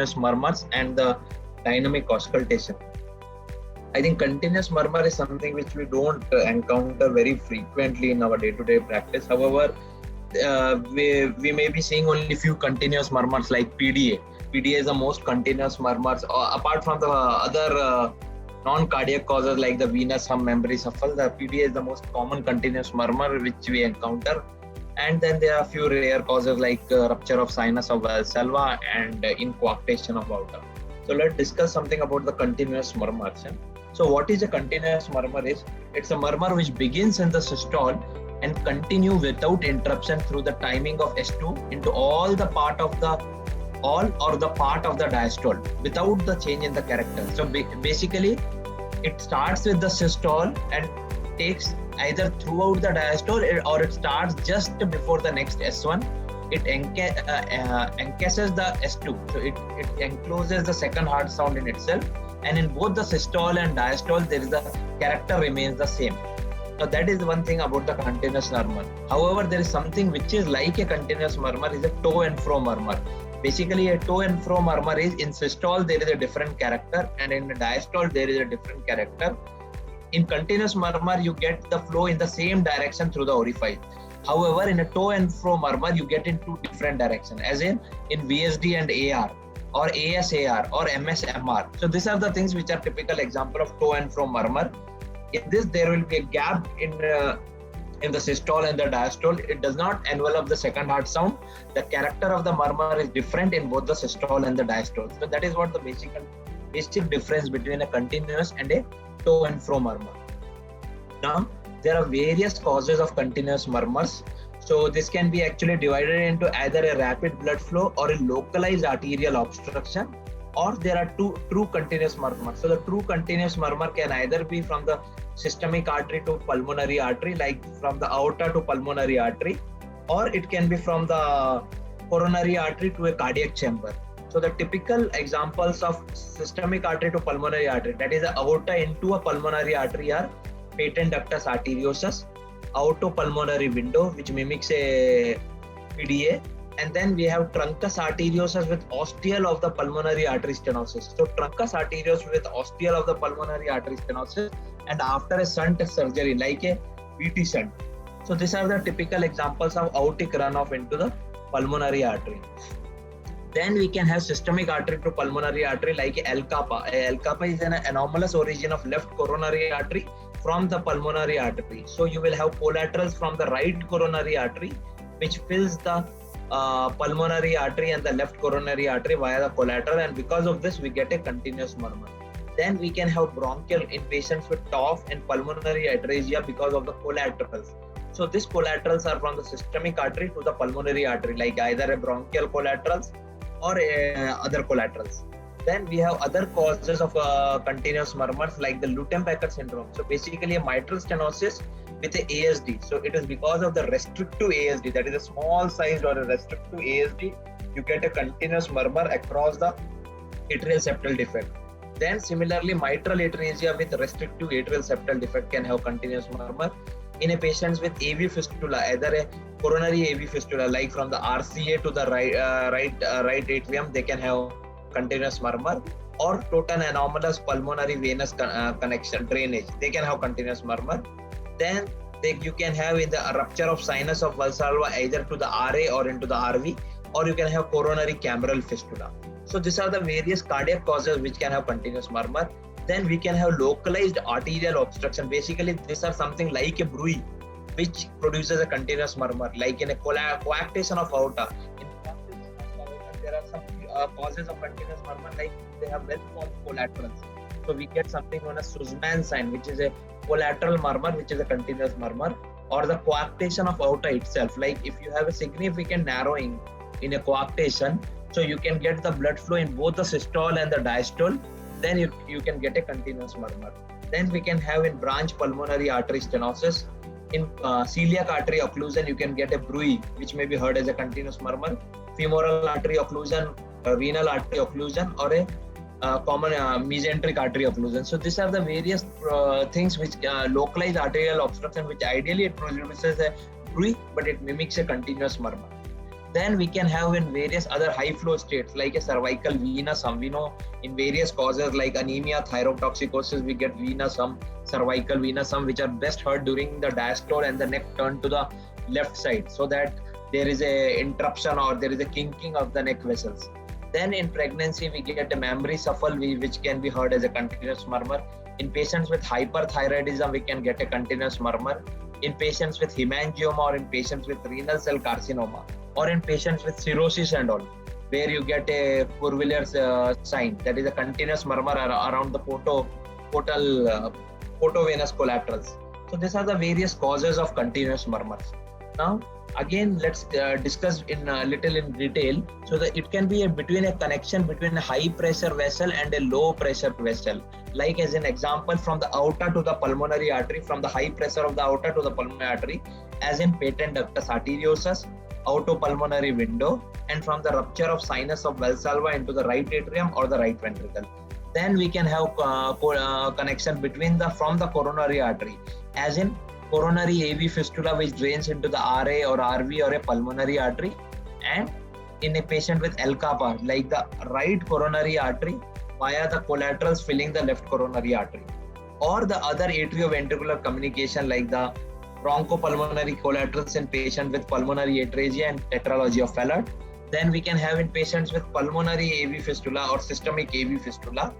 continuous murmurs and the dynamic auscultation. I think continuous murmur is something which we don't encounter very frequently in our day-to-day practice. However, we may be seeing only few continuous murmurs like PDA. PDA is the most continuous murmurs, apart from the other non-cardiac causes like the venous hum, memory shuffle. The PDA is the most common continuous murmur which we encounter. And then there are a few rare causes like rupture of sinus of valsalva and incoarctation of aorta. So let's discuss something about the continuous murmurs. So what is a continuous murmur is? It's a murmur which begins in the systole and continue without interruption through the timing of S2 into all the part of the diastole without the change in the character. So basically it starts with the systole and takes either throughout the diastole or it starts just before the next S1. It encasses the S2, so it encloses the second heart sound in itself, and in both the systole and diastole there is the character remains the same. So that is one thing about the continuous murmur. However, there is something which is like a continuous murmur, is a to and fro murmur. Basically a to and fro murmur is in systole there is a different character and in the diastole there is a different character. In continuous murmur you get the flow in the same direction through the orifice. However, in a to and fro murmur, you get in two different directions, as in VSD and AR, or ASAR, or MSMR. So these are the things which are typical example of to and fro murmur. In this, there will be a gap in the systole and the diastole. It does not envelop the second heart sound. The character of the murmur is different in both the systole and the diastole. So that is what the basic difference between a continuous and a to and fro murmur. Now, there are various causes of continuous murmurs. So this can be actually divided into either a rapid blood flow or a localized arterial obstruction, or there are two true continuous murmurs. So the true continuous murmur can either be from the systemic artery to pulmonary artery, like from the aorta to pulmonary artery, or it can be from the coronary artery to a cardiac chamber. So the typical examples of systemic artery to pulmonary artery, that is the aorta into a pulmonary artery, are patent ductus arteriosus, aortopulmonary window which mimics a PDA, and then we have truncus arteriosus with ostial of the pulmonary artery stenosis. So truncus arteriosus with ostial of the pulmonary artery stenosis, and after a shunt surgery like a VT shunt. So these are the typical examples of aortic runoff into the pulmonary artery. Then we can have systemic artery to pulmonary artery like L kappa. L kappa is an anomalous origin of left coronary artery from the pulmonary artery. So you will have collaterals from the right coronary artery which fills the pulmonary artery and the left coronary artery via the collateral, and because of this we get a continuous murmur. Then we can have bronchial in patients with TOF and pulmonary atresia because of the collaterals. So these collaterals are from the systemic artery to the pulmonary artery, like either a bronchial collaterals or other collaterals. Then we have other causes of continuous murmurs like the Lutem-Becker syndrome. So basically a mitral stenosis with a ASD. So it is because of the restrictive ASD, that is a small sized or a restrictive ASD, you get a continuous murmur across the atrial septal defect. Then similarly mitral atresia with restrictive atrial septal defect can have continuous murmur. In a patients with AV fistula, either a coronary AV fistula like from the RCA to the right atrium, they can have continuous murmur, or total anomalous pulmonary venous connection drainage, they can have continuous murmur. Then you can have in the rupture of sinus of valsalva either to the RA or into the RV, or you can have coronary cameral fistula. So these are the various cardiac causes which can have continuous murmur. Then we can have localized arterial obstruction. Basically these are something like a bruit which produces a continuous murmur, like in a coarctation of aorta. In coarctation of aorta there are some causes of continuous murmur, like they have well-formed collaterals. So we get something known as Sussman sign, which is a collateral murmur, which is a continuous murmur, or the coarctation of aorta itself. Like if you have a significant narrowing in a coarctation, so you can get the blood flow in both the systole and the diastole, then you can get a continuous murmur. Then we can have in branch pulmonary artery stenosis. In celiac artery occlusion, you can get a bruit, which may be heard as a continuous murmur. Femoral artery occlusion, renal artery occlusion, or a common mesenteric artery occlusion. So these are the various things which localize arterial obstruction, which ideally it produces a bruit, but it mimics a continuous murmur. Then we can have in various other high flow states like a cervical venous hum. We know in various causes like anemia, thyrotoxicosis, we get venous hum, cervical venous hum, which are best heard during the diastole and the neck turned to the left side, so that there is a interruption or there is a kinking of the neck vessels. Then in pregnancy, we get a mammary shuffle, which can be heard as a continuous murmur. In patients with hyperthyroidism, we can get a continuous murmur. In patients with hemangioma or in patients with renal cell carcinoma, or in patients with cirrhosis and all, where you get a Purviller's sign, that is a continuous murmur around the portovenous collaterals. So these are the various causes of continuous murmurs. Now, again, let's discuss in a little in detail. So that it can be between a connection between a high pressure vessel and a low pressure vessel. Like as an example, from the aorta to the pulmonary artery, from the high pressure of the aorta to the pulmonary artery, as in patent ductus arteriosus, autopulmonary window, and from the rupture of sinus of Valsalva into the right atrium or the right ventricle. Then we can have connection between from the coronary artery, as in coronary AV fistula, which drains into the RA or RV or a pulmonary artery, and in a patient with L-kappa, like the right coronary artery via the collaterals filling the left coronary artery, or the other atrioventricular communication like the bronchopulmonary collaterals in patients with pulmonary atresia and tetralogy of Fallot. Then we can have in patients with pulmonary AV fistula or systemic AV fistula.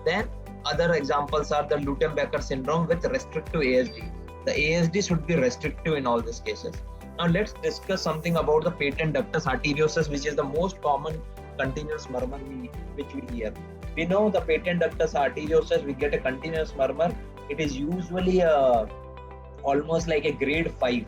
Then other examples are the Lutembecker syndrome with restrictive ASD. The ASD should be restrictive in all these cases. Now let's discuss something about the patent ductus arteriosus, which is the most common continuous murmur which we hear. We know the patent ductus arteriosus, we get a continuous murmur. It is usually almost like a grade 5.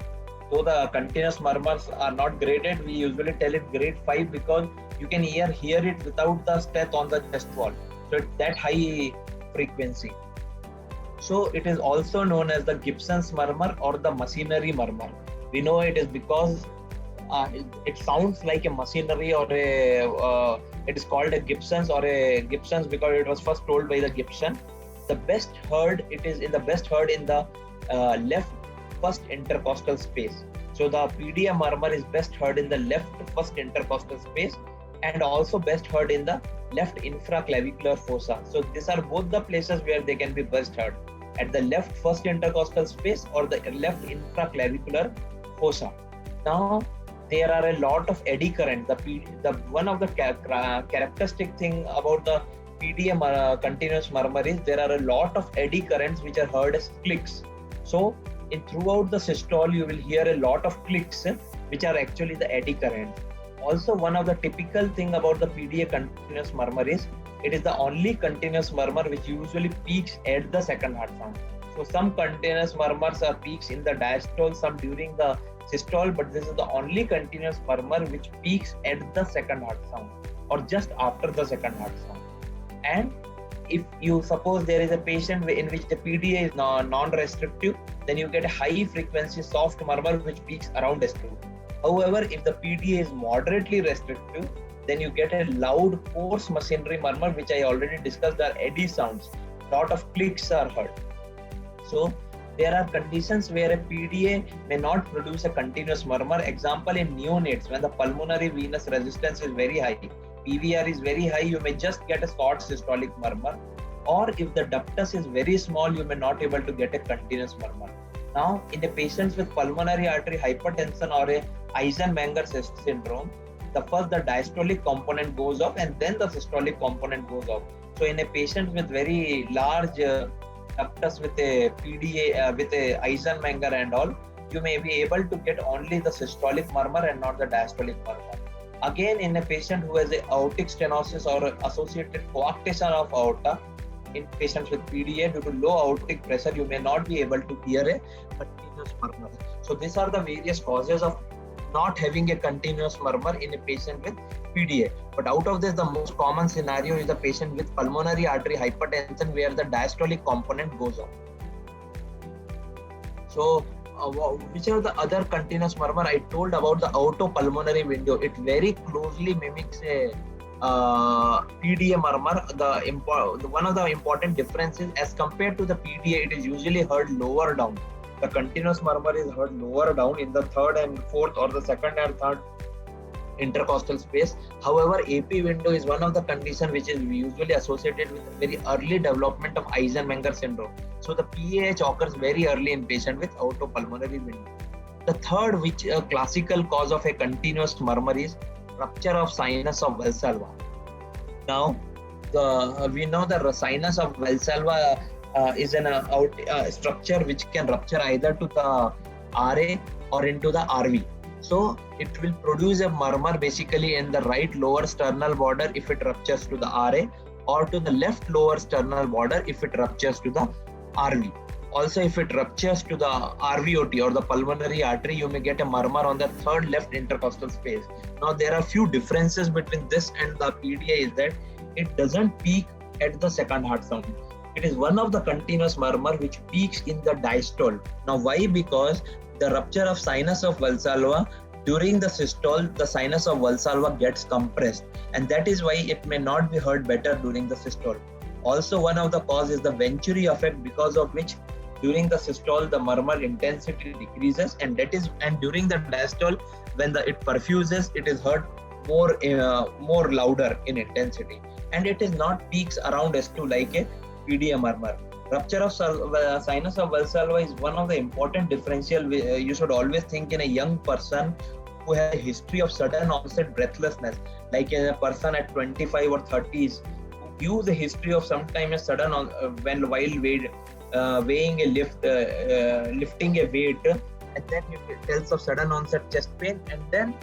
So the continuous murmurs are not graded. We usually tell it grade 5 because you can hear it without the stent on the chest wall. So it's that high frequency. So it is also known as the Gibson's murmur or the machinery murmur. We know it is because it sounds like a machinery or it is called a Gibson's or a Gibson's because it was first told by the Gibson. The best heard in the left first intercostal space. So the PDA murmur is best heard in the left first intercostal space and also best heard in the left infraclavicular fossa. So these are both the places where they can be best heard, at the left first intercostal space or the left infraclavicular fossa. Now there are a lot of eddy current. The one of the characteristic thing about the PDA continuous murmur is there are a lot of eddy currents which are heard as clicks. So throughout the systole, you will hear a lot of clicks, which are actually the eddy currents. Also, one of the typical thing about the PDA continuous murmur is it is the only continuous murmur which usually peaks at the second heart sound. So some continuous murmurs are peaks in the diastole, some during the systole, but this is the only continuous murmur which peaks at the second heart sound or just after the second heart sound. And if you suppose there is a patient in which the PDA is non-restrictive, then you get a high frequency soft murmur which peaks around S2. However, if the PDA is moderately restrictive, then you get a loud coarse machinery murmur, which I already discussed, are eddy sounds. Lot of clicks are heard. So there are conditions where a PDA may not produce a continuous murmur. Example, in neonates, when the pulmonary venous resistance is very high, PVR is very high, you may just get a short systolic murmur. Or if the ductus is very small, you may not able to get a continuous murmur. Now, in the patients with pulmonary artery hypertension or a Eisenmenger syndrome, the diastolic component goes off and then the systolic component goes off. So in a patient with very large ductus with a PDA, with a Eisenmenger and all, you may be able to get only the systolic murmur and not the diastolic murmur. Again, in a patient who has a aortic stenosis or associated coarctation of aorta, in patients with PDA, due to low aortic pressure, you may not be able to hear a continuous murmur. So these are the various causes of not having a continuous murmur in a patient with PDA. But out of this, the most common scenario is the patient with pulmonary artery hypertension where the diastolic component goes off. So which are the other continuous murmur? I told about the autopulmonary window. It very closely mimics a PDA murmur. One of the important differences as compared to the PDA, it is usually heard lower down. The continuous murmur is heard lower down in the third and fourth or the second and third intercostal space. However, AP window is one of the conditions which is usually associated with very early development of Eisenmenger syndrome. So the PAH occurs very early in patient with autopulmonary window. The third, which a classical cause of a continuous murmur, is rupture of sinus of Valsalva. Now, we know the sinus of Valsalva is a structure which can rupture either to the RA or into the RV. So it will produce a murmur basically in the right lower sternal border if it ruptures to the RA, or to the left lower sternal border if it ruptures to the RV. Also, if it ruptures to the RVOT or the pulmonary artery, you may get a murmur on the third left intercostal space. Now, there are few differences between this and the PDA is that it doesn't peak at the second heart sound. It is one of the continuous murmur which peaks in the diastole. Now, why? Because the rupture of sinus of Valsalva, during the systole, the sinus of Valsalva gets compressed, and that is why it may not be heard better during the systole. Also, one of the cause is the Venturi effect, because of which during the systole the murmur intensity decreases, and during the diastole, when it perfuses, it is heard more louder in intensity, and it is not peaks around S2 like a PDA murmur. Rupture of sinus of Valsalva is one of the important differential you should always think in a young person who has a history of sudden onset breathlessness, like a person at 25 or 30s who gives a history of sometime a sudden while weighing a lifting a weight, and then he tells of sudden onset chest pain, and then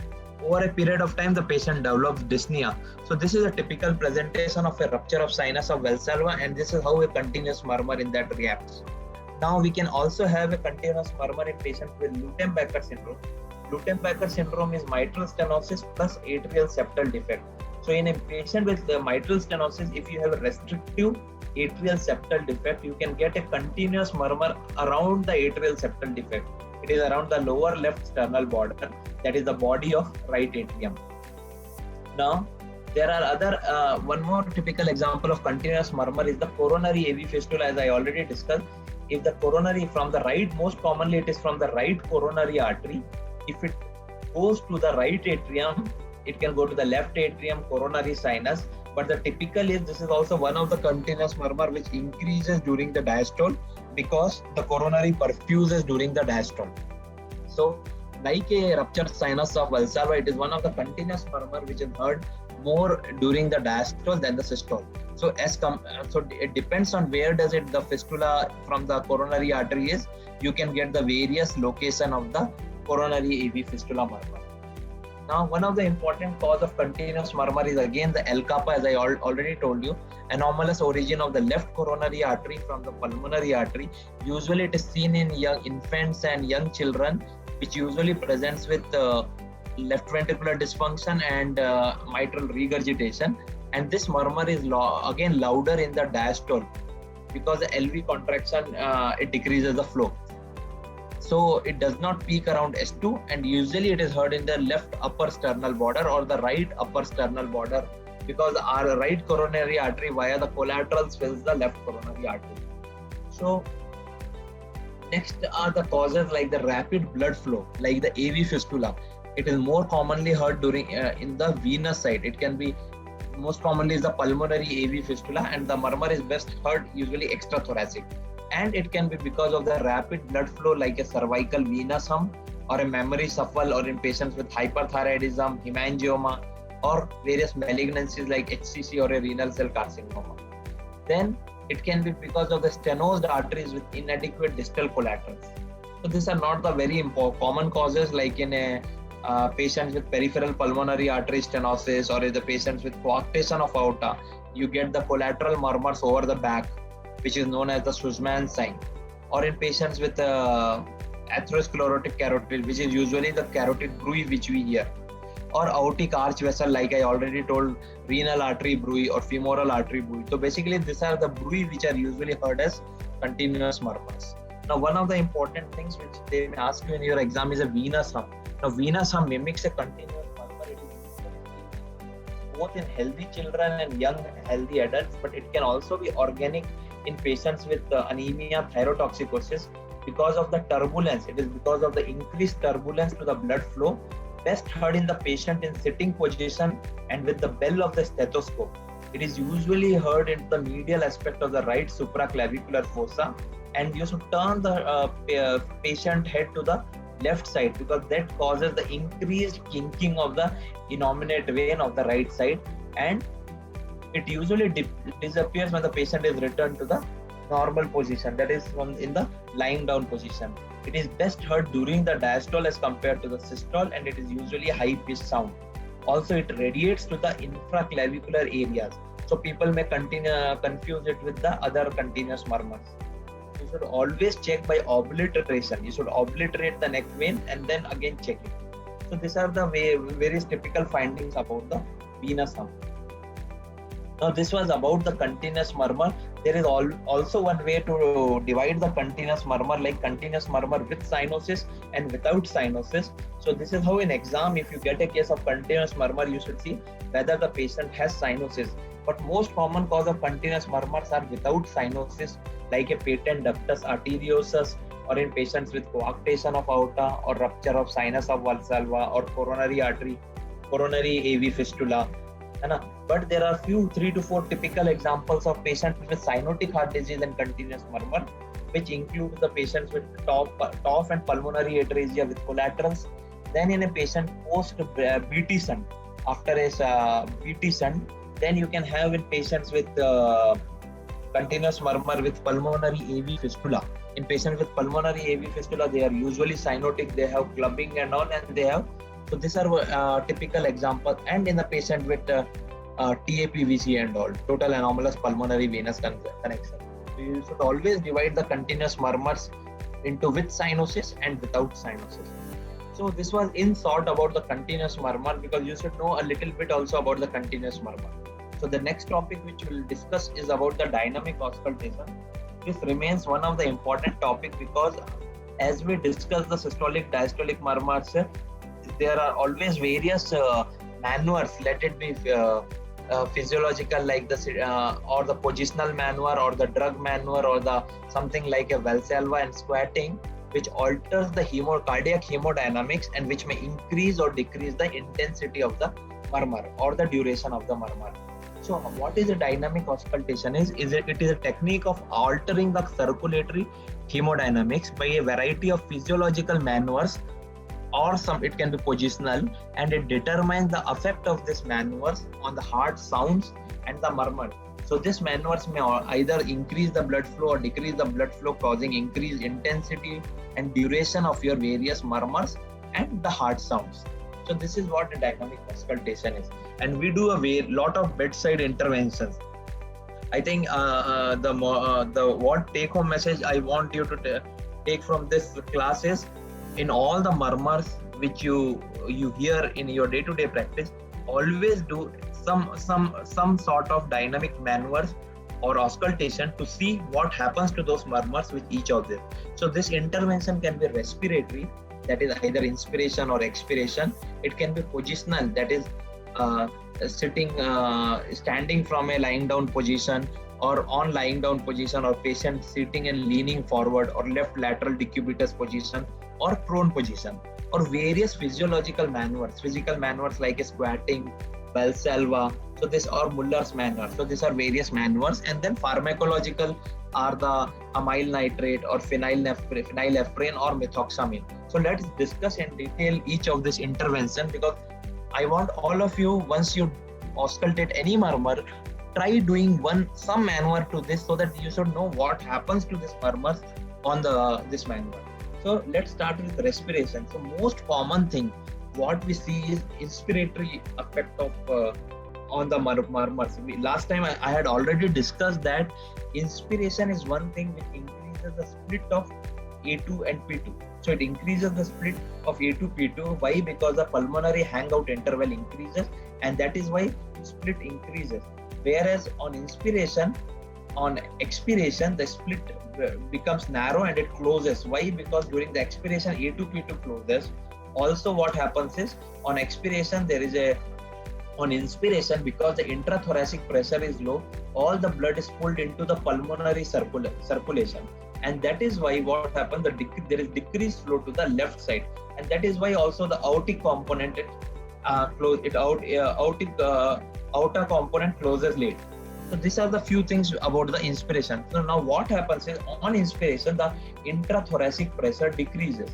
over a period of time the patient develops dyspnea. So this is a typical presentation of a rupture of sinus of Valsalva, and this is how a continuous murmur in that reacts. Now we can also have a continuous murmur in patients with Lutembacher syndrome. Lutembacher syndrome is mitral stenosis plus atrial septal defect. So in a patient with mitral stenosis, if you have a restrictive atrial septal defect, you can get a continuous murmur around the atrial septal defect. It is around the lower left sternal border, that is the body of right atrium. Now, there are other, one more typical example of continuous murmur is the coronary AV fistula, as I already discussed. If the coronary from the right, most commonly it is from the right coronary artery. If it goes to the right atrium, it can go to the left atrium coronary sinus. But the typical is, this is also one of the continuous murmur which increases during the diastole, because the coronary perfuses during the diastole. So, like a ruptured sinus of Valsalva, it is one of the continuous murmur which is heard more during the diastole than the systole. So, so it depends on where does the fistula from the coronary artery is. You can get the various location of the coronary AV fistula murmur. Now, one of the important cause of continuous murmur is again the L kappa, as I already told you, anomalous origin of the left coronary artery from the pulmonary artery. Usually it is seen in young infants and young children, which usually presents with left ventricular dysfunction and mitral regurgitation. And this murmur is again louder in the diastole, because the LV contraction, it decreases the flow. So it does not peak around S2, and usually it is heard in the left upper sternal border or the right upper sternal border, because our right coronary artery via the collaterals fills the left coronary artery. So next are the causes like the rapid blood flow, like the AV fistula. It is more commonly heard during in the venous side. It can be most commonly is the pulmonary AV fistula, and the murmur is best heard usually extrathoracic. And it can be because of the rapid blood flow, like a cervical venous hum or a memory shuffle, or in patients with hyperthyroidism, hemangioma, or various malignancies like HCC or a renal cell carcinoma. Then it can be because of the stenosed arteries with inadequate distal collaterals. So these are not the very common causes, like in a patients with peripheral pulmonary artery stenosis, or in the patients with coarctation of aorta, you get the collateral murmurs over the back, which is known as the Sussman sign. Or in patients with atherosclerotic carotid, which is usually the carotid bruit which we hear. Or aortic arch vessel, like I already told, renal artery bruit or femoral artery bruit. So basically these are the bruit which are usually heard as continuous murmurs. Now, one of the important things which they may ask you in your exam is a venous hum. Now, venous hum mimics a continuous murmur. It is both in healthy children and young healthy adults, but it can also be organic in patients with anemia, thyrotoxicosis, because of the turbulence. It is because of the increased turbulence to the blood flow, best heard in the patient in sitting position and with the bell of the stethoscope. It is usually heard in the medial aspect of the right supraclavicular fossa, and you should turn the patient head to the left side because that causes the increased kinking of the innominate vein of the right side, and it usually disappears when the patient is returned to the normal position, that is in the lying down position. It is best heard during the diastole as compared to the systole, and it is usually high pitched sound. Also, it radiates to the infraclavicular areas, so people may confuse it with the other continuous murmurs. You should always check by obliteration. You should obliterate the neck vein and then again check it. So these are the various typical findings about the venous hum. Now this was about the continuous murmur. There is also one way to divide the continuous murmur, like continuous murmur with cyanosis and without cyanosis. So this is how in exam, if you get a case of continuous murmur, you should see whether the patient has cyanosis. But most common cause of continuous murmurs are without cyanosis, like a patent ductus arteriosus, or in patients with coarctation of aorta or rupture of sinus of valsalva or coronary AV fistula. But there are 3 to 4 typical examples of patients with cyanotic heart disease and continuous murmur, which include the patients with TOF and pulmonary atresia with collaterals. Then in a patient post BT shunt, after a BT shunt, then you can have in patients with continuous murmur with pulmonary AV fistula. In patients with pulmonary AV fistula, they are usually cyanotic, they have clubbing and all, and they have, so these are typical examples. And in the patient with TAPVC and all, total anomalous pulmonary venous connection. So you should always divide the continuous murmurs into with cyanosis and without cyanosis. So this was in short about the continuous murmur, because you should know a little bit also about the continuous murmur. So the next topic which we will discuss is about the dynamic auscultation. This remains one of the important topics because as we discuss the systolic diastolic murmurs, there are always various manures, let it be physiological like the or the positional manure or the drug manure or the something like a Valsalva and squatting, which alters the cardiac hemodynamics and which may increase or decrease the intensity of the murmur or the duration of the murmur. So what is a dynamic auscultation is it is a technique of altering the circulatory hemodynamics by a variety of physiological manures, or it can be positional, and it determines the effect of this manures on the heart sounds and the murmur. So this manures may either increase the blood flow or decrease the blood flow, causing increased intensity and duration of your various murmurs and the heart sounds. So this is what a dynamic auscultation is, and we do a lot of bedside interventions. I think the what take-home message I want you to take from this class is, in all the murmurs which you hear in your day-to-day practice, always do some sort of dynamic maneuvers or auscultation to see what happens to those murmurs with each of them. So this intervention can be respiratory, that is either inspiration or expiration. It can be positional, that is standing from a lying down position or on lying down position, or patient sitting and leaning forward, or left lateral decubitus position or prone position, or various physical maneuvers like squatting, Valsalva. So this are Muller's maneuver. So these are various maneuvers. And then pharmacological are the amyl nitrate or phenylephrine or methoxamine. So let's discuss in detail each of this intervention, because I want all of you, once you auscultate any murmur, try doing some maneuver to this, so that you should know what happens to this murmurs on this maneuver. So let's start with respiration. So most common thing what we see is inspiratory effect of on the murmurs. Last time I had already discussed that inspiration is one thing which increases the split of A2 and P2. So it increases the split of A2 P2. Why? Because the pulmonary hangout interval increases, and that is why split increases. Whereas on expiration, the split becomes narrow and it closes. Why? Because during the expiration, A2 P2 closes. Also, what happens is on expiration, on inspiration, because the intrathoracic pressure is low, all the blood is pulled into the pulmonary circulation. and that is why what happens, there is decreased flow to the left side, and that is why also the aortic component outer component closes late. So these are the few things about the inspiration. So now what happens is, on inspiration the intrathoracic pressure decreases.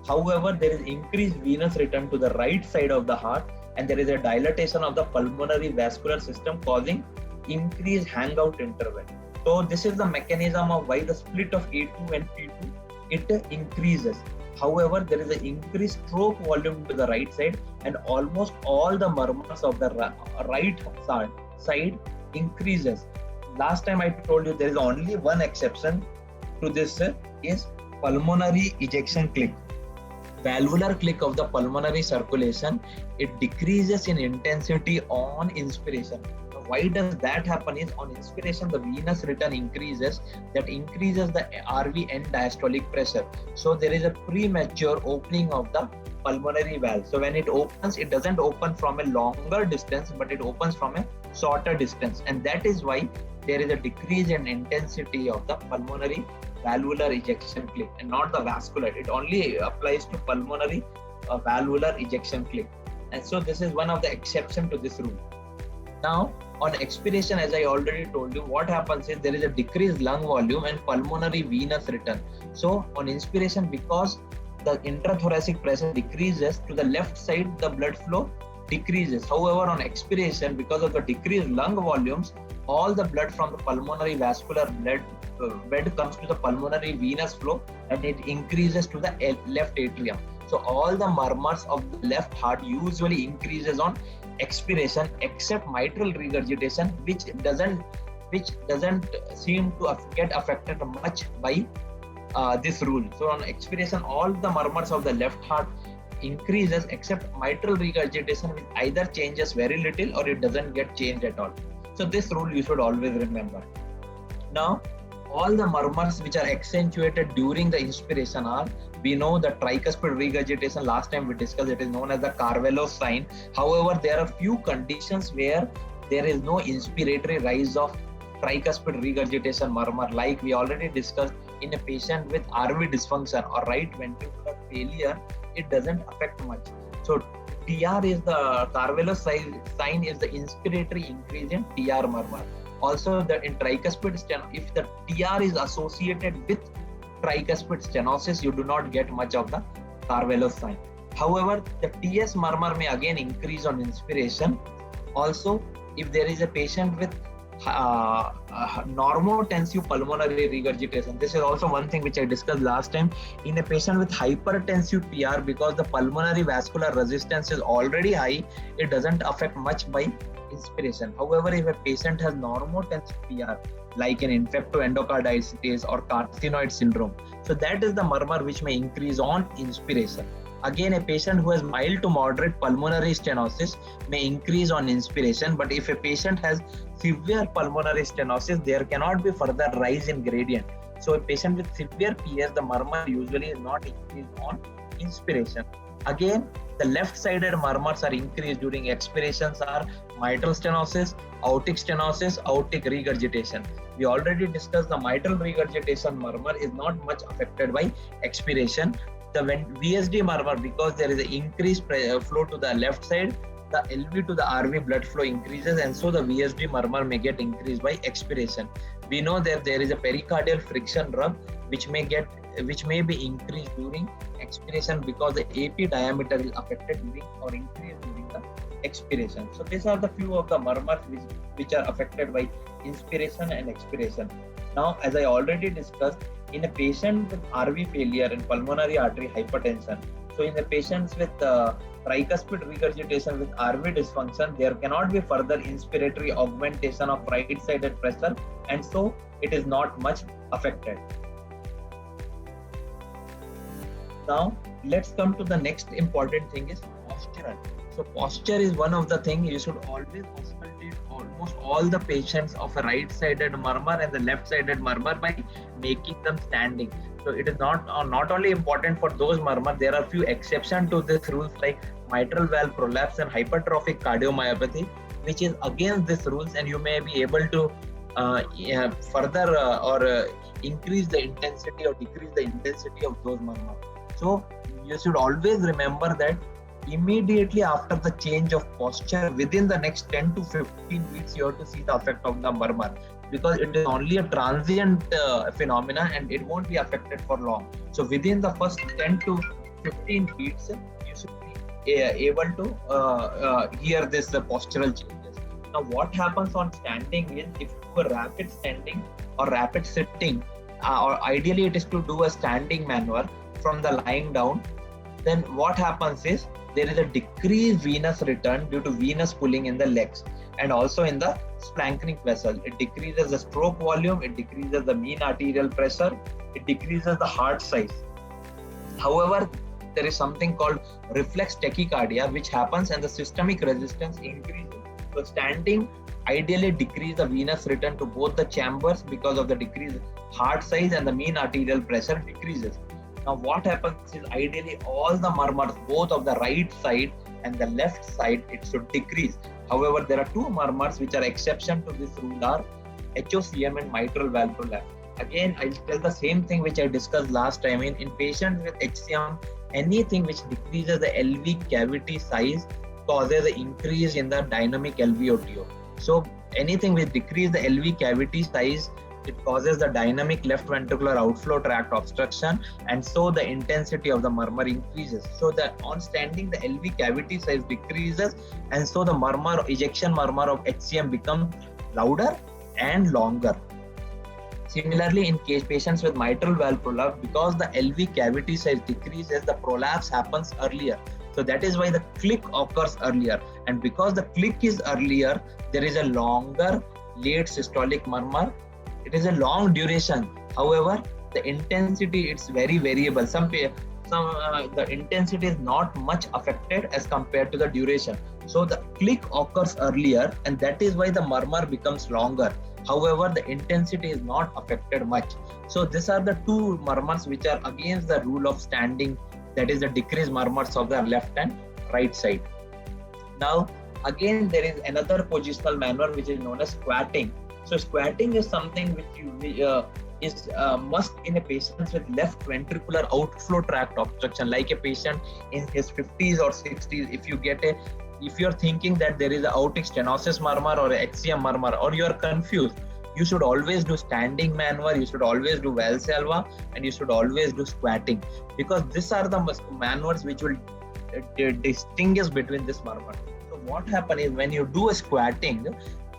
However, there is increased venous return to the right side of the heart, and there is a dilatation of the pulmonary vascular system causing increased hangout interval. So this is the mechanism of why the split of A2 and P2, it increases. However, there is an increased stroke volume to the right side, and almost all the murmurs of the right side increases. Last time I told you there is only one exception to this is pulmonary ejection click. Valvular click of the pulmonary circulation, it decreases in intensity on inspiration. Now, why does that happen is, on inspiration the venous return increases, that increases the RV end diastolic pressure. So there is a premature opening of the pulmonary valve. So when it opens, it doesn't open from a longer distance, but it opens from a shorter distance, and that is why there is a decrease in intensity of the pulmonary valvular ejection click, and not the vascular. It only applies to pulmonary valvular ejection click, and so this is one of the exception to this rule. Now on expiration, as I already told you, what happens is there is a decreased lung volume and pulmonary venous return. So on inspiration, because the intrathoracic pressure decreases, to the left side the blood flow decreases. However, on expiration, because of the decreased lung volumes, all the blood from the pulmonary vascular bed comes to the pulmonary venous flow, and it increases to the left atrium. So all the murmurs of the left heart usually increases on expiration, except mitral regurgitation, which doesn't seem to get affected much by this rule. So on expiration, all the murmurs of the left heart increases, except mitral regurgitation, which either changes very little or it doesn't get changed at all. So this rule you should always remember. Now all the murmurs which are accentuated during the inspiration are, we know the tricuspid regurgitation, last time we discussed, it is known as the Carvalho sign. However, there are few conditions where there is no inspiratory rise of tricuspid regurgitation murmur, like we already discussed. In a patient with RV dysfunction or right ventricular failure, it doesn't affect much. So TR is the Carvalho sign is the inspiratory increase in TR murmur. Also, in tricuspid if the TR is associated with tricuspid stenosis, you do not get much of the Carvalho sign. However, the TS murmur may again increase on inspiration. Also, if there is a patient with normotensive pulmonary regurgitation, this is also one thing which I discussed last time. In a patient with hypertensive TR, because the pulmonary vascular resistance is already high, it doesn't affect much by inspiration. However, if a patient has normotensive TR, like an infectoendocarditis or carcinoid syndrome, so that is the murmur which may increase on inspiration. Again, a patient who has mild to moderate pulmonary stenosis may increase on inspiration, but if a patient has severe pulmonary stenosis, there cannot be further rise in gradient. So a patient with severe PS, the murmur usually is not increased on inspiration. Again, the left-sided murmurs are increased during expirations are mitral stenosis, aortic stenosis, aortic regurgitation. We already discussed the mitral regurgitation murmur is not much affected by expiration. The VSD murmur, because there is an increased flow to the left side, the LV to the RV blood flow increases, and so the VSD murmur may get increased by expiration. We know that there is a pericardial friction rub which may be increased during expiration, because the AP diameter is affected during or increased during the expiration. So these are the few of the murmurs which are affected by inspiration and expiration. Now, as I already discussed, in a patient with RV failure and pulmonary artery hypertension, so in the patients with tricuspid regurgitation with RV dysfunction, there cannot be further inspiratory augmentation of right-sided pressure, and so it is not much affected. Now, let's come to the next important thing is postural. So posture is one of the things you should always auscultate almost all the patients of a right-sided murmur and the left-sided murmur by making them standing. So it is not only important for those murmurs, there are few exceptions to this rules like mitral valve prolapse and hypertrophic cardiomyopathy, which is against these rules, and you may be able to further or increase the intensity or decrease the intensity of those murmurs. So you should always remember that immediately after the change of posture, within the next 10 to 15 weeks, you have to see the effect of the murmur, because it is only a transient phenomena and it won't be affected for long. So within the first 10 to 15 weeks, you should be able to hear this postural changes. Now what happens on standing is, if you do a rapid standing or rapid sitting, or ideally it is to do a standing maneuver from the lying down, then what happens is there is a decreased venous return due to venous pulling in the legs and also in the splanchnic vessel. It decreases the stroke volume, it decreases the mean arterial pressure, it decreases the heart size. However, there is something called reflex tachycardia which happens and the systemic resistance increases. So standing ideally decrease the venous return to both the chambers because of the decreased heart size, and the mean arterial pressure decreases. Now what happens is, ideally all the murmurs, both of the right side and the left side, it should decrease. However, there are two murmurs which are exception to this rule are HOCM and mitral valve prolapse. Again, I'll tell the same thing which I discussed last time. In patients with HCM, anything which decreases the LV cavity size causes an increase in the dynamic LVOTO. So anything which decreases the LV cavity size, it causes the dynamic left ventricular outflow tract obstruction, and so the intensity of the murmur increases. So that on standing, the LV cavity size decreases, and so the murmur, ejection murmur of HCM becomes louder and longer. Similarly, in patients with mitral valve prolapse, because the LV cavity size decreases, the prolapse happens earlier. So that is why the click occurs earlier, and because the click is earlier, there is a longer late systolic murmur. It is a long duration. However, the intensity, it's very variable. The intensity is not much affected as compared to the duration. So the click occurs earlier, and that is why the murmur becomes longer. However, the intensity is not affected much. So these are the two murmurs which are against the rule of standing, that is the decreased murmurs of the left and right side. Now, again, there is another positional maneuver which is known as squatting. So squatting is something which is must in a patient with left ventricular outflow tract obstruction, like a patient in his 50s or 60s. If you're thinking that there is an aortic stenosis murmur or a HCM murmur, or you're confused, you should always do standing maneuver, you should always do Valsalva, and you should always do squatting, because these are the maneuvers which will distinguish between this murmur. So what happens is, when you do a squatting,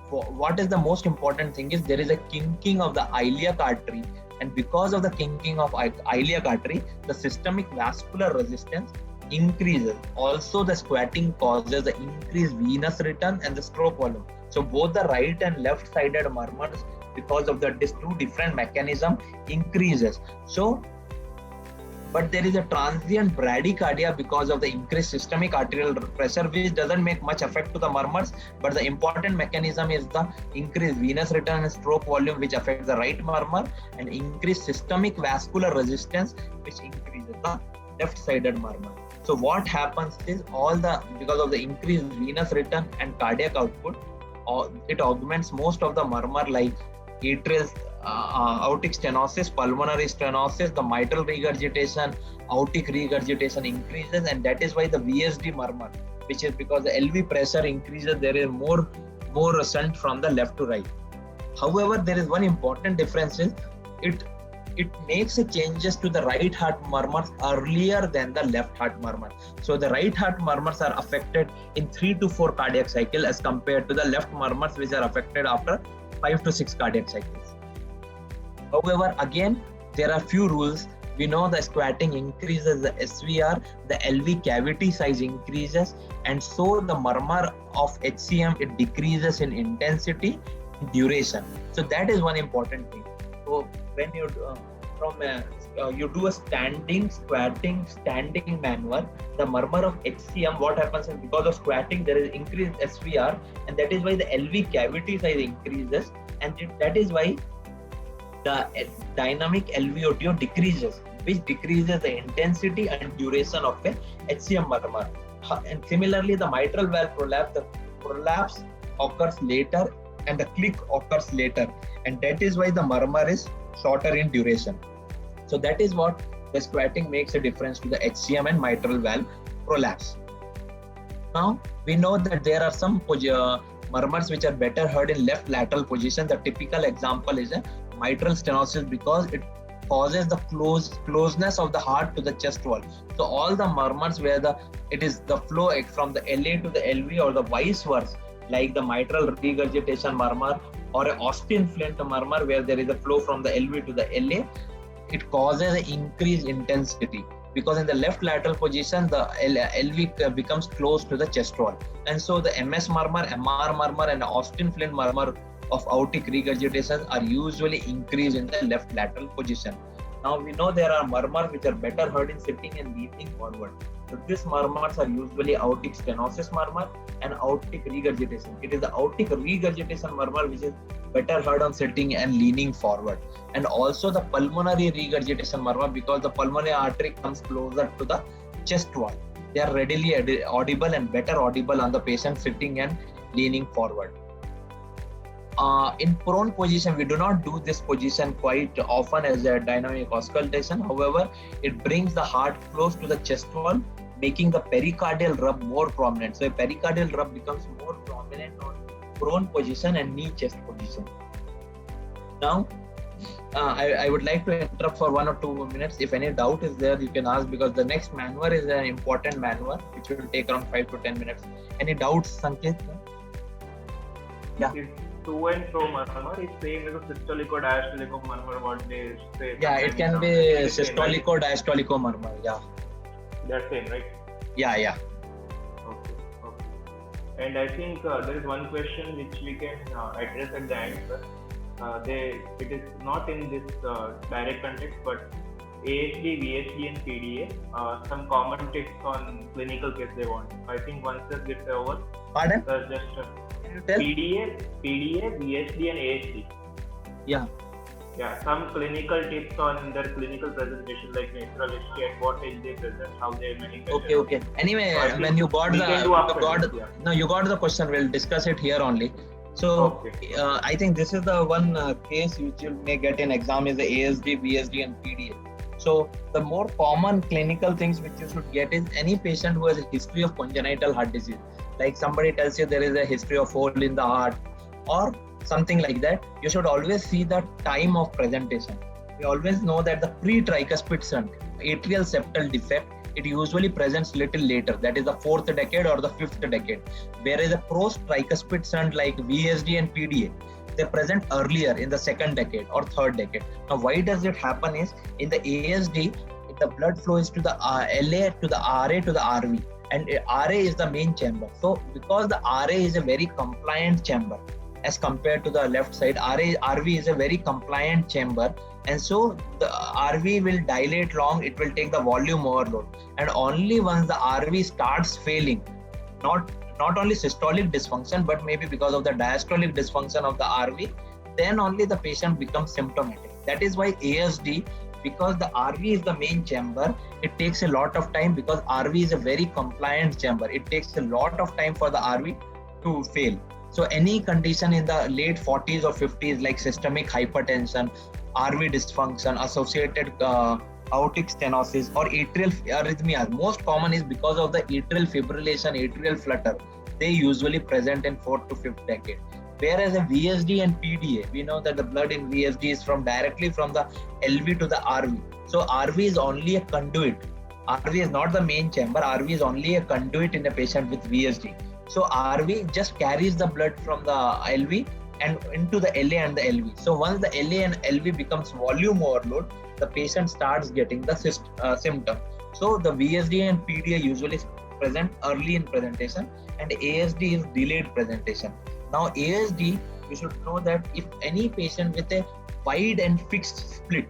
what is the most important thing is, there is a kinking of the iliac artery, and because of the kinking of iliac artery, the systemic vascular resistance increases. Also, the squatting causes the increased venous return and the stroke volume. So both the right and left sided murmurs, because of this two different mechanism, increases. So, but there is a transient bradycardia because of the increased systemic arterial pressure, which doesn't make much effect to the murmurs, but the important mechanism is the increased venous return and stroke volume, which affects the right murmur, and increased systemic vascular resistance, which increases the left-sided murmur. So what happens is, because of the increased venous return and cardiac output, it augments most of the murmur, like atrial aortic stenosis, pulmonary stenosis, the mitral regurgitation, aortic regurgitation increases, and that is why the VSD murmur, which is because the LV pressure increases, there is more ascent from the left to right. However, there is one important difference is, it makes changes to the right heart murmurs earlier than the left heart murmur. So the right heart murmurs are affected in 3 to 4 cardiac cycles as compared to the left murmurs, which are affected after 5 to 6 cardiac cycles. However, again, there are few rules. We know the squatting increases the SVR, the LV cavity size increases, and so the murmur of HCM, it decreases in intensity and duration. So that is one important thing. So when you you do a standing, squatting, standing maneuver, the murmur of HCM, what happens is, because of squatting, there is increased SVR, and that is why the LV cavity size increases, and that is why the dynamic LVOTO decreases, which decreases the intensity and duration of a HCM murmur. And similarly, the mitral valve prolapse, the prolapse occurs later and the click occurs later, and that is why the murmur is shorter in duration. So that is what the squatting makes a difference to the HCM and mitral valve prolapse. Now we know that there are some murmurs which are better heard in left lateral position. The typical example is a mitral stenosis because it causes the closeness of the heart to the chest wall. So all the murmurs where it is the flow from the LA to the LV or the vice versa, like the mitral regurgitation murmur or an Austin Flint murmur where there is a flow from the LV to the LA, it causes an increased intensity because in the left lateral position the LV becomes close to the chest wall, and so the MS murmur, MR murmur and Austin Flint murmur of aortic regurgitation are usually increased in the left lateral position. Now we know there are murmurs which are better heard in sitting and leaning forward. So these murmurs are usually aortic stenosis murmur and aortic regurgitation. It is the aortic regurgitation murmur which is better heard on sitting and leaning forward, and also the pulmonary regurgitation murmur because the pulmonary artery comes closer to the chest wall. They are readily audible and better audible on the patient sitting and leaning forward. In prone position, we do not do this position quite often as a dynamic auscultation. However, it brings the heart close to the chest wall, making the pericardial rub more prominent. So a pericardial rub becomes more prominent on prone position and knee chest position. Now, I would like to interrupt for 1 or 2 minutes. If any doubt is there, you can ask because the next maneuver is an important maneuver which will take around 5 to 10 minutes. Any doubts, Sanket? Yeah. To and fro murmur is same as a systolic or diastolic murmur, what they say. Yeah, it can be systolic or diastolic murmur. Yeah. That's same, right? Yeah. Okay. And I think there is one question which we can address at the end. It is not in this direct context, but ASD, VSD and PDA, some common tips on clinical case they want. I think once this gets over, pardon? Just PDA, VSD and ASD. Yeah, some clinical tips on their clinical presentation, like natural history, at what age they present, how they manifest. Okay. Anyway, so when you got the question, we'll discuss it here only. So okay. I think this is the one case which you may get in exam is the ASD, VSD and PDA. So the more common clinical things which you should get is any patient who has a history of congenital heart disease. Like somebody tells you there is a history of hole in the heart or something like that, you should always see the time of presentation. We always know that the pre-tricuspid shunt, atrial septal defect, it usually presents little later, that is the 4th decade or the 5th decade. Whereas a post-tricuspid shunt like VSD and PDA, they present earlier in the 2nd decade or 3rd decade. Now why does it happen is, in the ASD, the blood flows to the LA, to the RA, to the RV. And RA is the main chamber. So because the RA is a very compliant chamber as compared to the left side, RV is a very compliant chamber, and so the RV will dilate long, it will take the volume overload, and only once the RV starts failing, not only systolic dysfunction but maybe because of the diastolic dysfunction of the RV, then only the patient becomes symptomatic. That is why ASD, because the RV is the main chamber, it takes a lot of time because RV is a very compliant chamber. It takes a lot of time for the RV to fail. So any condition in the late 40s or 50s like systemic hypertension, RV dysfunction, associated aortic stenosis or atrial arrhythmias, most common is because of the atrial fibrillation, atrial flutter. They usually present in 4th to 5th decade. Whereas a VSD and PDA, we know that the blood in VSD is directly from the LV to the RV. So RV is only a conduit. RV is not the main chamber. RV is only a conduit in a patient with VSD. So RV just carries the blood from the LV and into the LA and the LV. So once the LA and LV becomes volume overload, the patient starts getting the symptom. So the VSD and PDA usually present early in presentation and ASD is delayed presentation. Now ASD, you should know that if any patient with a wide and fixed split,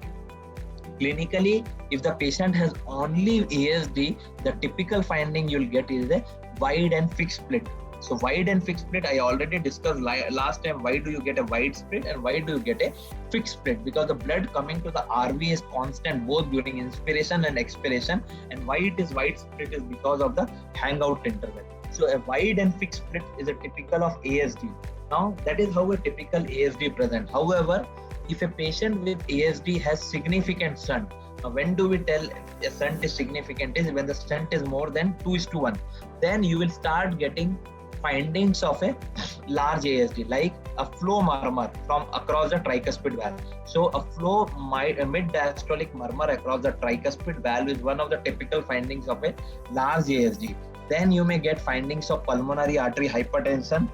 clinically, if the patient has only ASD, the typical finding you'll get is a wide and fixed split. So wide and fixed split, I already discussed last time, why do you get a wide split and why do you get a fixed split? Because the blood coming to the RV is constant both during inspiration and expiration, and why it is wide split is because of the hangout interval. So a wide and fixed split is a typical of ASD. Now that is how a typical ASD presents. However, if a patient with ASD has significant shunt, now when do we tell a shunt is significant? Is when the shunt is more than 2:1. Then you will start getting findings of a large ASD, like a flow murmur from across the tricuspid valve. So a mid-diastolic murmur across the tricuspid valve is one of the typical findings of a large ASD. Then you may get findings of pulmonary artery hypertension.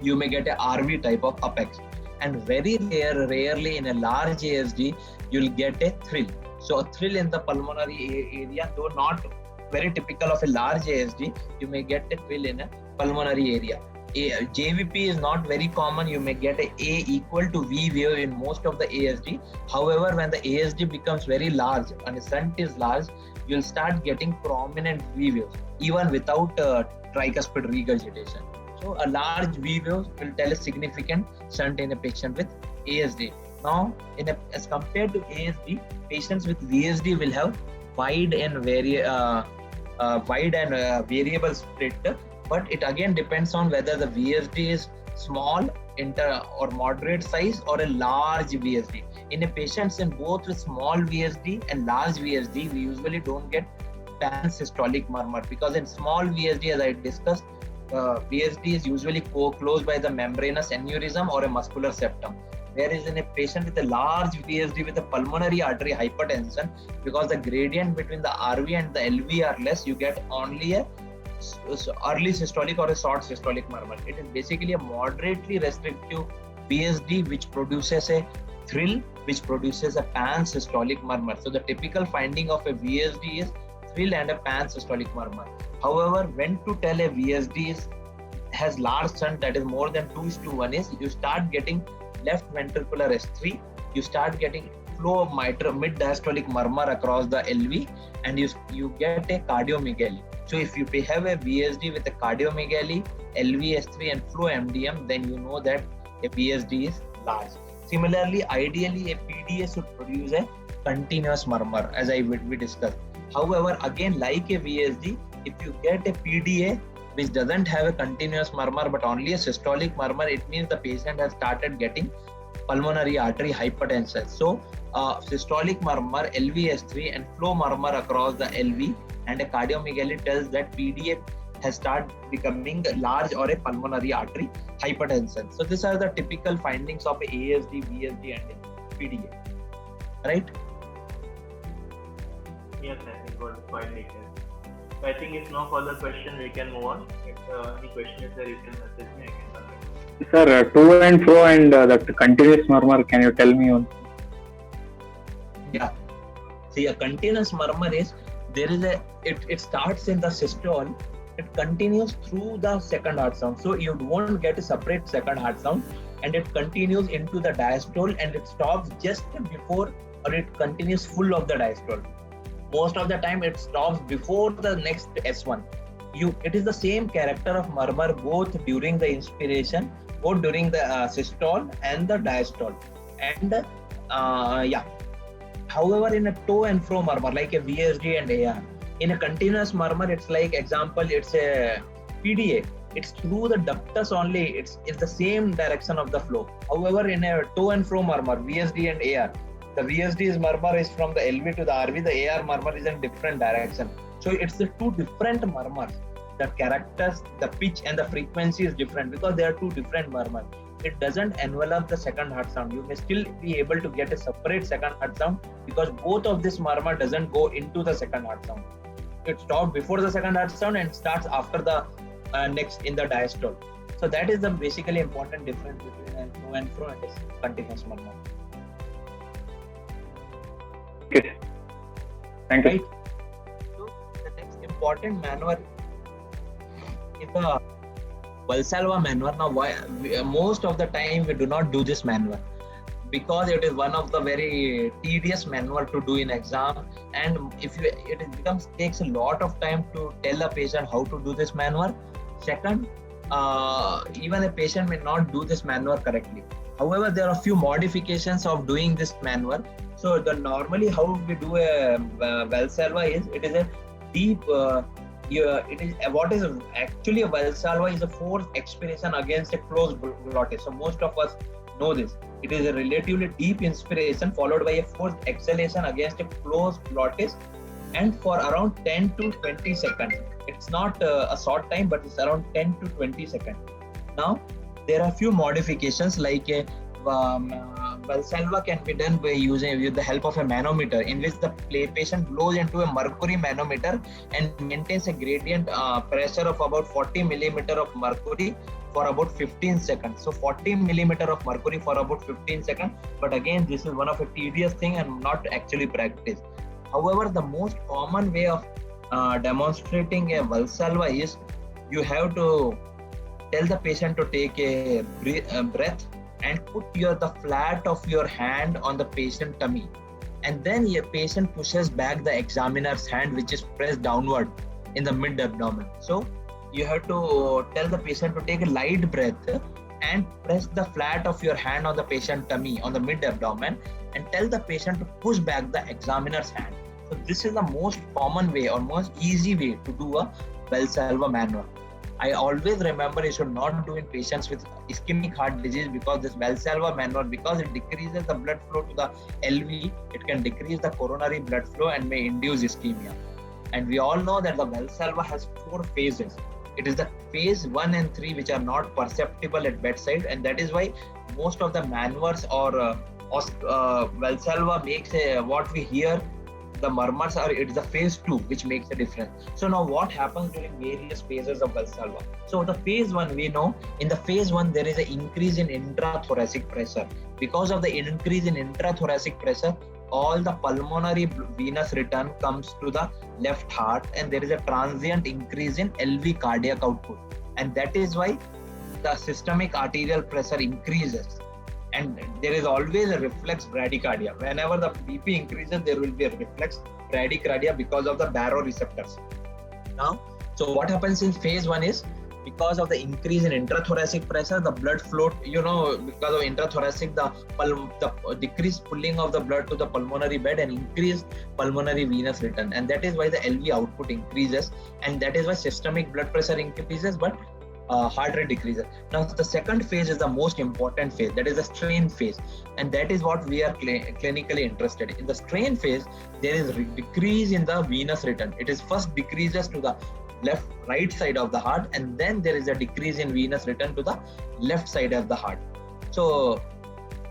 You may get a RV type of apex. And very rarely in a large ASD, you'll get a thrill. So a thrill in the pulmonary area, though not very typical of a large ASD, you may get a thrill in a pulmonary area. JVP is not very common. You may get a equal to V wave in most of the ASD. However, when the ASD becomes very large and the shunt is large, you'll start getting prominent V waves, even without tricuspid regurgitation. So a large V wave will tell a significant shunt in a patient with ASD. Now, as compared to ASD, patients with VSD will have wide and variable split, but it again depends on whether the VSD is small, or moderate size, or a large VSD. In a patients in both with small VSD and large VSD, we usually don't get pansystolic murmur, because in small VSD, as I discussed, VSD is usually closed by the membranous aneurysm or a muscular septum. Whereas in a patient with a large VSD with a pulmonary artery hypertension, because the gradient between the RV and the LV are less, you get only a early systolic or a short systolic murmur. It is basically a moderately restrictive VSD which produces a thrill, which produces a pansystolic murmur. So the typical finding of a VSD is thrill and a pansystolic murmur. However, when to tell a VSD has large shunt, that is more than 2:1, is you start getting left ventricular S3, you start getting flow of mid-diastolic murmur across the LV, and you get a cardiomegaly. So if you have a VSD with a cardiomegaly, LV S3 and flow MDM, then you know that a VSD is large. Similarly, ideally a PDA should produce a continuous murmur, as we discussed. However, again, like a VSD, if you get a PDA which doesn't have a continuous murmur but only a systolic murmur, it means the patient has started getting pulmonary artery hypertension. So systolic murmur, LVS3 and flow murmur across the LV and a cardiomegaly tells that PDA has started becoming large or a pulmonary artery hypertension. So these are the typical findings of a ASD, VSD and a PDA. Right? Yes, I think got the quite detailed. So I think if no further question, we can move on. If any question is there, you can message me. I can Sir, to and fro and that continuous murmur, can you tell me on? Yeah. See, a continuous murmur is, it starts in the systole, it continues through the second heart sound. So you won't get a separate second heart sound, and it continues into the diastole and it stops just before, or it continues full of the diastole. Most of the time it stops before the next S1. It is the same character of murmur both during the inspiration, both during the systole and the diastole. And however, in a to and fro murmur like a VSD and AR, in a continuous murmur, it's like example, it's a PDA. It's through the ductus only. It's the same direction of the flow. However, in a to and fro murmur, VSD and AR, the VSD's murmur is from the LV to the RV, the AR murmur is in different direction. So it's the two different murmurs. The characters, the pitch and the frequency is different because they are two different murmurs. It doesn't envelop the second heart sound. You may still be able to get a separate second heart sound because both of this murmur doesn't go into the second heart sound. It stops before the second heart sound and starts after the next in the diastole. So that is the basically important difference between a to and fro and a continuous murmur. Okay. Thank you. Right. So the next important maneuver is the Valsalva maneuver. Now, most of the time we do not do this maneuver because it is one of the very tedious maneuver to do in exam, and takes a lot of time to tell a patient how to do this maneuver. Second, even a patient may not do this maneuver correctly. However, there are a few modifications of doing this maneuver. So normally how we do a Valsalva is, it is a deep it is what is actually a Valsalva is a forced expiration against a closed glottis. So most of us know this. It is a relatively deep inspiration followed by a forced exhalation against a closed glottis, and for around 10 to 20 seconds. It's not a short time, but it's around 10 to 20 seconds. Now, there are few modifications like a Valsalva can be done by using with the help of a manometer, in which the patient blows into a mercury manometer and maintains a gradient pressure of about 40 millimeter of mercury for about 15 seconds. So 40 millimeter of mercury for about 15 seconds. But again, this is one of a tedious thing and not actually practiced. However, the most common way of demonstrating a Valsalva is you have to tell the patient to take a breath and put the flat of your hand on the patient tummy, and then your patient pushes back the examiner's hand, which is pressed downward in the mid abdomen. So you have to tell the patient to take a light breath and press the flat of your hand on the patient tummy on the mid abdomen, and tell the patient to push back the examiner's hand. So this is the most common way or most easy way to do a Valsalva maneuver. I always remember you should not do in patients with ischemic heart disease, because this Valsalva maneuver, because it decreases the blood flow to the LV, it can decrease the coronary blood flow and may induce ischemia. And we all know that the Valsalva has 4 phases. It is the phase 1 and 3 which are not perceptible at bedside, and that is why most of the maneuvers or Valsalva makes what we hear. The murmurs it is the phase 2 which makes a difference. So now what happens during various phases of Valsalva? So the phase 1, we know in the phase 1 there is an increase in intrathoracic pressure. Because of the increase in intrathoracic pressure, all the pulmonary venous return comes to the left heart, and there is a transient increase in LV cardiac output, and that is why the systemic arterial pressure increases. And there is always a reflex bradycardia. Whenever the BP increases, there will be a reflex bradycardia because of the baroreceptors. Now, so what happens in phase 1 is, because of the increase in intrathoracic pressure, the blood flow, because of intrathoracic, the decreased pulling of the blood to the pulmonary bed and increased pulmonary venous return. And that is why the LV output increases, and that is why systemic blood pressure increases, but heart rate decreases. Now the second phase is the most important phase, that is the strain phase, and that is what we are clinically interested in. In the strain phase, there is decrease in the venous return. It is first decreases to the right side of the heart, and then there is a decrease in venous return to the left side of the heart. So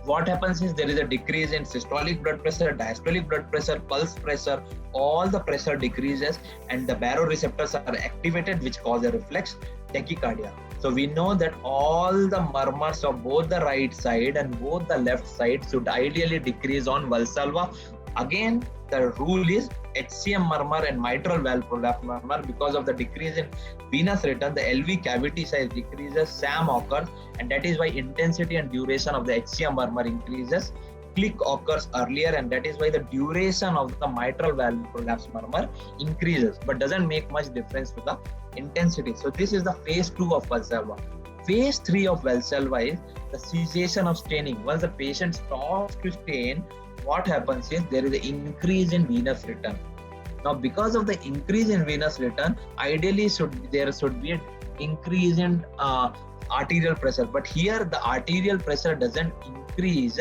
what happens is there is a decrease in systolic blood pressure, diastolic blood pressure, pulse pressure, all the pressure decreases, and the baroreceptors are activated, which cause a reflex tachycardia. So we know that all the murmurs of both the right side and both the left side should ideally decrease on Valsalva. Again, the rule is HCM murmur and mitral valve prolapse murmur. Because of the decrease in venous return, the LV cavity size decreases, SAM occurs, and that is why intensity and duration of the HCM murmur increases. Click occurs earlier, and that is why the duration of the mitral valve prolapse murmur increases, but doesn't make much difference to the intensity. So this is the phase 2 of Valsalva. Phase 3 of Valsalva is the cessation of staining. Once the patient stops to stain, what happens is there is an increase in venous return. Now, because of the increase in venous return, ideally there should be an increase in arterial pressure. But here the arterial pressure doesn't increase.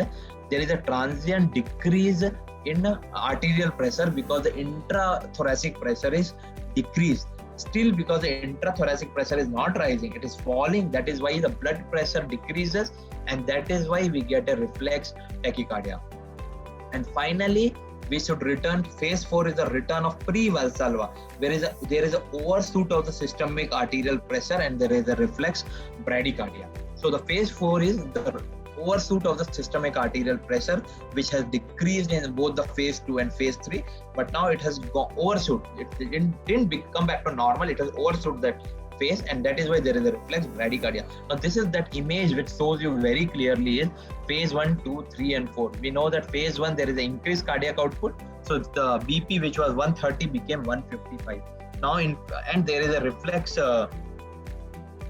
There is a transient decrease in arterial pressure because the intrathoracic pressure is decreased. Still, because the intrathoracic pressure is not rising, it is falling. That is why the blood pressure decreases, and that is why we get a reflex tachycardia. And finally, we should return. Phase 4 is the return of pre-Valsalva, where there is an overshoot of the systemic arterial pressure and there is a reflex bradycardia. So the phase 4 is the overshoot of the systemic arterial pressure, which has decreased in both the phase 2 and phase 3, but now it has overshoot. It didn't come back to normal. It has overshoot that phase, and that is why there is a reflex bradycardia. Now this is that image which shows you very clearly is phase 1, 2, 3 and 4. We know that phase 1 there is an increased cardiac output, so the BP which was 130 became 155. Now and there is a reflex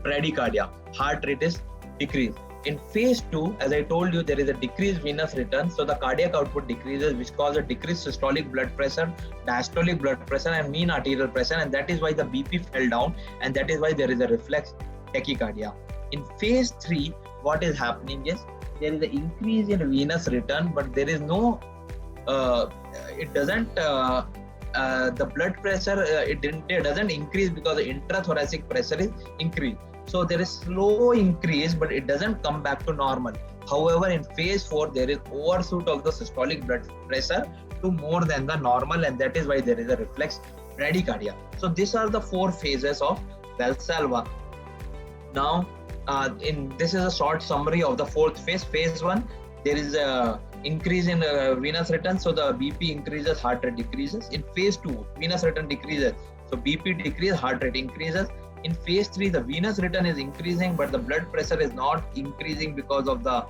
bradycardia, heart rate is decreased. in phase 2, as I told you, there is a decreased venous return, so the cardiac output decreases, which causes a decreased systolic blood pressure, diastolic blood pressure, and mean arterial pressure, and that is why the BP fell down, and that is why there is a reflex tachycardia. In phase 3, what is happening is there is an increase in venous return, but there is no, it doesn't, the blood pressure, it doesn't increase because the intrathoracic pressure is increased. So there is slow increase, but it doesn't come back to normal. However, in phase 4, there is overshoot of the systolic blood pressure to more than the normal, and that is why there is a reflex bradycardia. So these are the 4 phases of Valsalva. Now, this is a short summary of the 4th phase. Phase 1, there is a increase in venous return, so the BP increases, heart rate decreases. In phase 2, venous return decreases, so BP decreases, heart rate increases. In phase 3, the venous return is increasing, but the blood pressure is not increasing because of the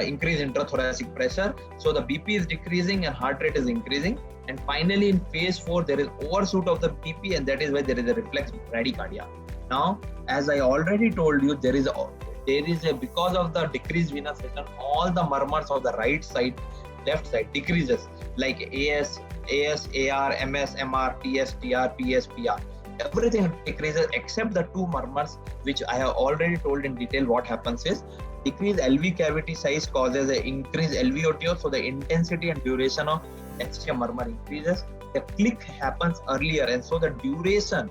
increased intrathoracic pressure. So the BP is decreasing and heart rate is increasing. And finally, in phase 4, there is overshoot of the BP, and that is why there is a reflex bradycardia. Now, as I already told you, there is a because of the decreased venous return, all the murmurs of the right side, left side decreases, like AS, AR, MS, MR, TS, TR, PS, PR. Everything decreases except the 2 murmurs, which I have already told in detail. What happens is decreased LV cavity size causes an increased LVOTO, so the intensity and duration of HCM murmur increases. The click happens earlier, and so the duration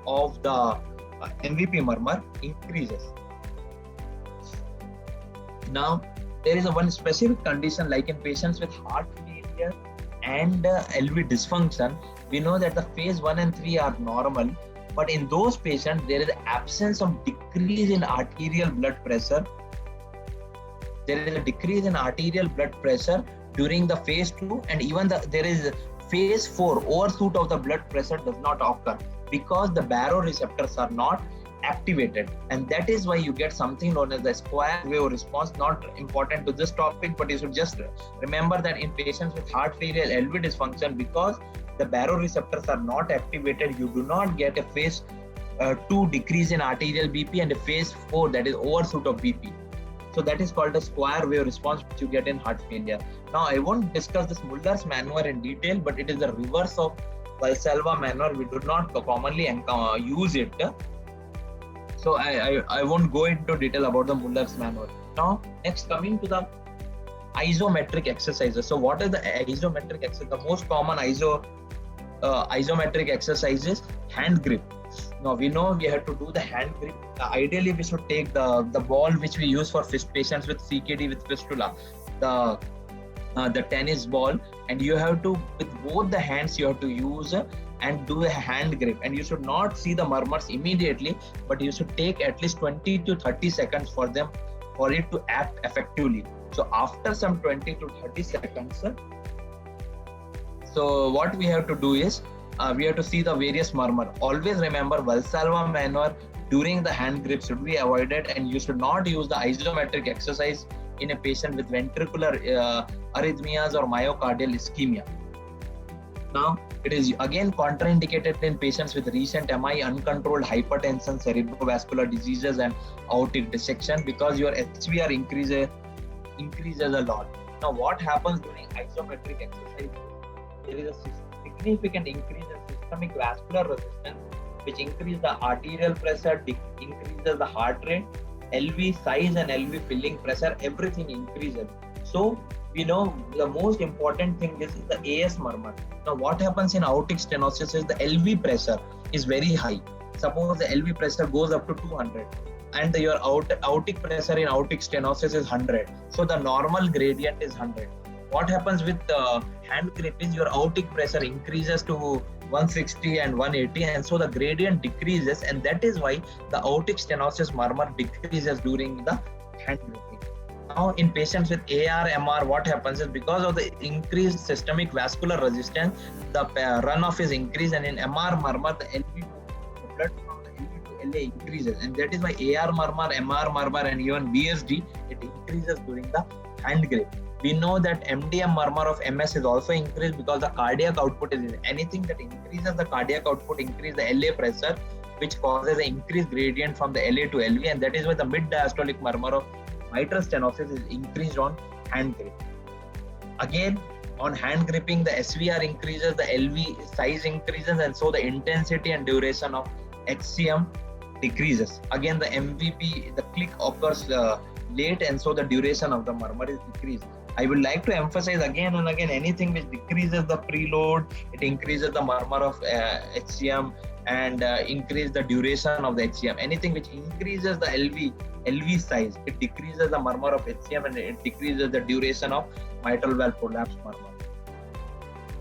of the MVP murmur increases. Now, there is one specific condition, like in patients with heart failure and LV dysfunction. We know that the phase 1 and 3 are normal, but in those patients, there is absence of decrease in arterial blood pressure. There is a decrease in arterial blood pressure during the phase 2, and even there is phase 4, overshoot of the blood pressure does not occur because the baroreceptors are not activated, and that is why you get something known as the square wave response. Not important to this topic, but you should just remember that in patients with heart failure, LV dysfunction, because the baroreceptors are not activated, you do not get a phase 2 decrease in arterial BP and a phase 4, that is overshoot of BP. So that is called a square wave response, which you get in heart failure. Now, I won't discuss this Muller's maneuver in detail, but it is the reverse of Valsalva maneuver. We do not commonly use it. So I won't go into detail about the Muller's maneuver. Now, next, coming to the isometric exercises. So what is the isometric exercise? The most common isometric exercise is hand grip. Now, we know we have to do the hand grip. Ideally, we should take the ball which we use for patients with CKD with fistula, the tennis ball, and you have to, with both the hands, you have to use and do a hand grip. And you should not see the murmurs immediately, but you should take at least 20 to 30 seconds for it to act effectively. So after some 20 to 30 seconds, so what we have to do is, we have to see the various murmur. Always remember, Valsalva maneuver during the hand grip should be avoided, and you should not use the isometric exercise in a patient with ventricular arrhythmias or myocardial ischemia. Now, it is again contraindicated in patients with recent MI, uncontrolled hypertension, cerebrovascular diseases, and aortic dissection, because your HVR increases a lot. Now, what happens during isometric exercise? There is a significant increase in systemic vascular resistance, which increases the arterial pressure, increases the heart rate, LV size and LV filling pressure, everything increases. So we know the most important thing is the AS murmur. Now, what happens in aortic stenosis is the LV pressure is very high. Suppose the LV pressure goes up to 200 and your aortic pressure in aortic stenosis is 100. So the normal gradient is 100. What happens with the hand grip is your aortic pressure increases to 160 and 180, and so the gradient decreases, and that is why the aortic stenosis murmur decreases during the hand gripping. Now, in patients with AR, MR, what happens is because of the increased systemic vascular resistance, the runoff is increased, and in MR murmur, the LV, the blood from the LV to LA increases, and that is why AR murmur, MR murmur, and even VSD, it increases during the hand grip. We know that MDM murmur of MS is also increased because the cardiac output is anything that increases the cardiac output, increase the LA pressure, which causes an increased gradient from the LA to LV, and that is why the mid-diastolic murmur of mitral stenosis is increased on hand grip. Again, on hand gripping, the SVR increases, the LV size increases, and so the intensity and duration of HCM decreases. Again, the MVP, the click occurs late, and so the duration of the murmur is decreased. I would like to emphasize again and again, anything which decreases the preload, it increases the murmur of HCM and increase the duration of the HCM. Anything which increases the LV size, it decreases the murmur of HCM and it decreases the duration of mitral valve prolapse murmur.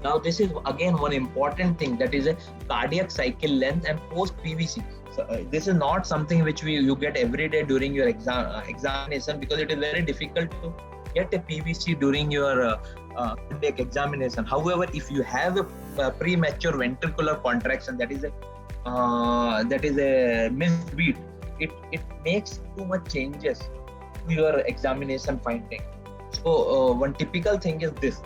Now, this is again one important thing, that is a cardiac cycle length and post PVC. So this is not something which you get every day during your examination, because it is very difficult to get a PVC during your cardiac examination. However, if you have a premature ventricular contraction, that is a missed beat, it makes too much changes to your examination finding. So one typical thing is this.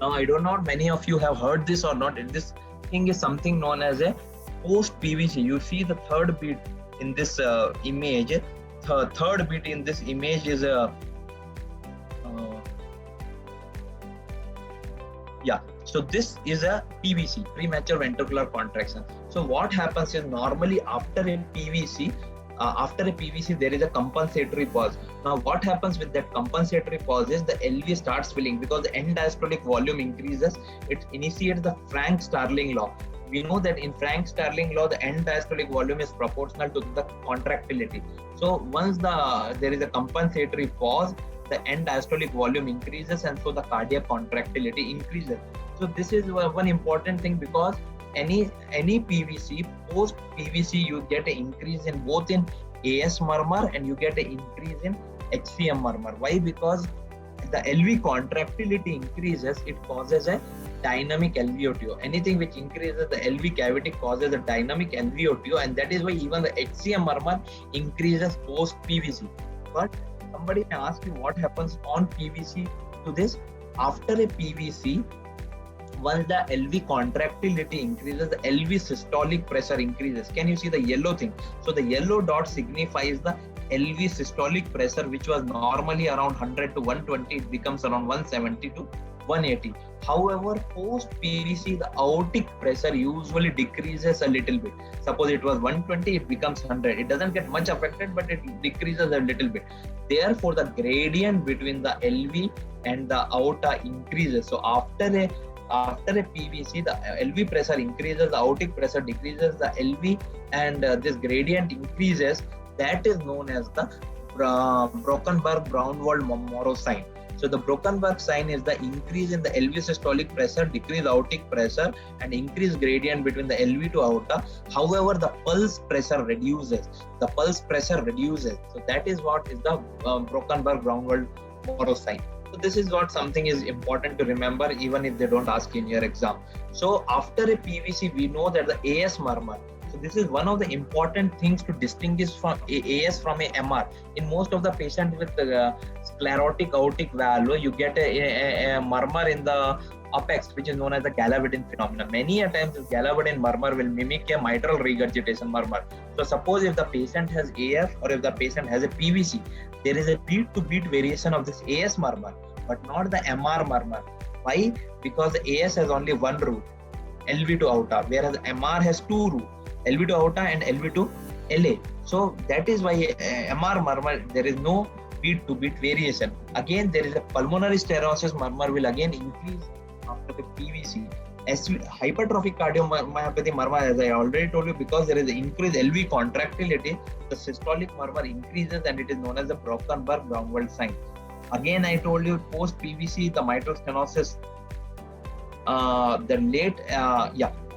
Now, I don't know many of you have heard this or not. This thing is something known as a post PVC. You see the third beat in this image. The third beat in this image is a so this is a PVC, premature ventricular contraction. So what happens is, normally after a PVC there is a compensatory pause. Now what happens with that compensatory pause is the LV starts filling, because the end diastolic volume increases. It initiates the Frank-Starling law. We know that in Frank-Starling law, the end diastolic volume is proportional to the contractility. So once there is a compensatory pause, the end diastolic volume increases, and so the cardiac contractility increases. So this is one important thing, because any PVC, post PVC, you get an increase in both in AS murmur and you get an increase in HCM murmur. Why? Because the LV contractility increases, it causes a dynamic LVOTO. Anything which increases the LV cavity causes a dynamic LVOTO, and that is why even the HCM murmur increases post PVC. But somebody may ask you, what happens on PVC to this? After a PVC, once the LV contractility increases, the LV systolic pressure increases. Can you see the yellow thing? So the yellow dot signifies the LV systolic pressure, which was normally around 100 to 120, it becomes around 170 to 180. However, post PVC, the aortic pressure usually decreases a little bit. Suppose it was 120, it becomes 100. It doesn't get much affected, but it decreases a little bit. Therefore, the gradient between the LV and the aorta increases. So after a PVC, the LV pressure increases, the aortic pressure decreases, the LV and this gradient increases. That is known as the Brokenberg-Braunwald-Monro sign. So the Brokenberg sign is the increase in the LV systolic pressure, decrease aortic pressure, and increase gradient between the LV to aorta. However, the pulse pressure reduces. So that is what is the Brokenberg-Braunwald-Monro sign. So this is what something is important to remember, even if they don't ask in your exam. So after a PVC, we know that the AS murmur. So this is one of the important things to distinguish from AS from a MR. In most of the patients with sclerotic aortic valve, you get a murmur in the apex, which is known as the Gallaudet phenomenon. Many a times, this Gallaudet murmur will mimic a mitral regurgitation murmur. So suppose if the patient has AF or if the patient has a PVC, there is a beat-to-beat variation of this AS murmur, but not the MR murmur. Why? Because the AS has only one root, LV to aorta, whereas MR has two roots, LV to aorta and LV to LA. So that is why MR murmur, there is no beat-to-beat variation. Again, there is a pulmonary stenosis murmur will again increase after the PVC. Hypertrophic cardiomyopathy murmur, as I already told you, because there is an increased LV contractility, the systolic murmur increases, and it is known as the Brokenberg-Braunwald sign. Again, I told you post PVC, the mitral stenosis,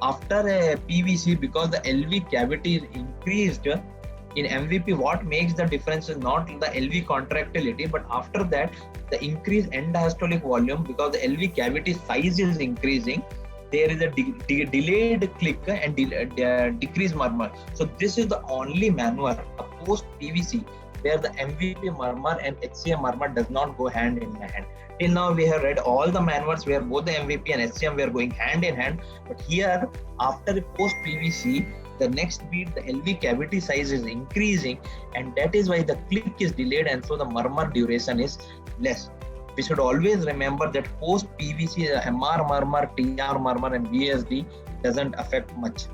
after a PVC, because the LV cavity is increased in MVP, what makes the difference is not the LV contractility, but after that, the increased end diastolic volume, because the LV cavity size is increasing, there is a delayed click and decreased murmur. So this is the only maneuver, a post PVC, where the MVP murmur and HCM murmur does not go hand in hand. Till now, we have read all the maneuvers where both the MVP and HCM were going hand in hand, but here, after a post PVC, the next beat the LV cavity size is increasing, and that is why the click is delayed, and so the murmur duration is less. We should always remember that post PVC, MR murmur, TR murmur, and VSD doesn't affect much.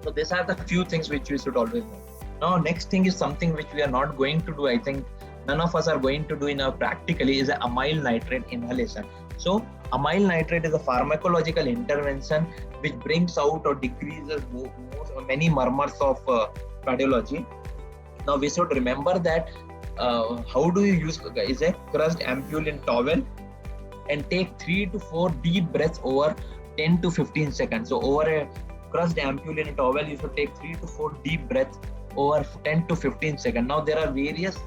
So these are the few things which we should always know. Now, next thing is something which we are not going to do. I think none of us are going to do in our practically is a amyl nitrate inhalation. So amyl nitrate is a pharmacological intervention which brings out or decreases many murmurs of cardiology. Now we should remember that how do you use is a crushed ampule in towel and take 3 to 4 deep breaths over 10 to 15 seconds. So over a crushed ampule in a towel, you should take 3 to 4 deep breaths over 10 to 15 seconds. Now there are various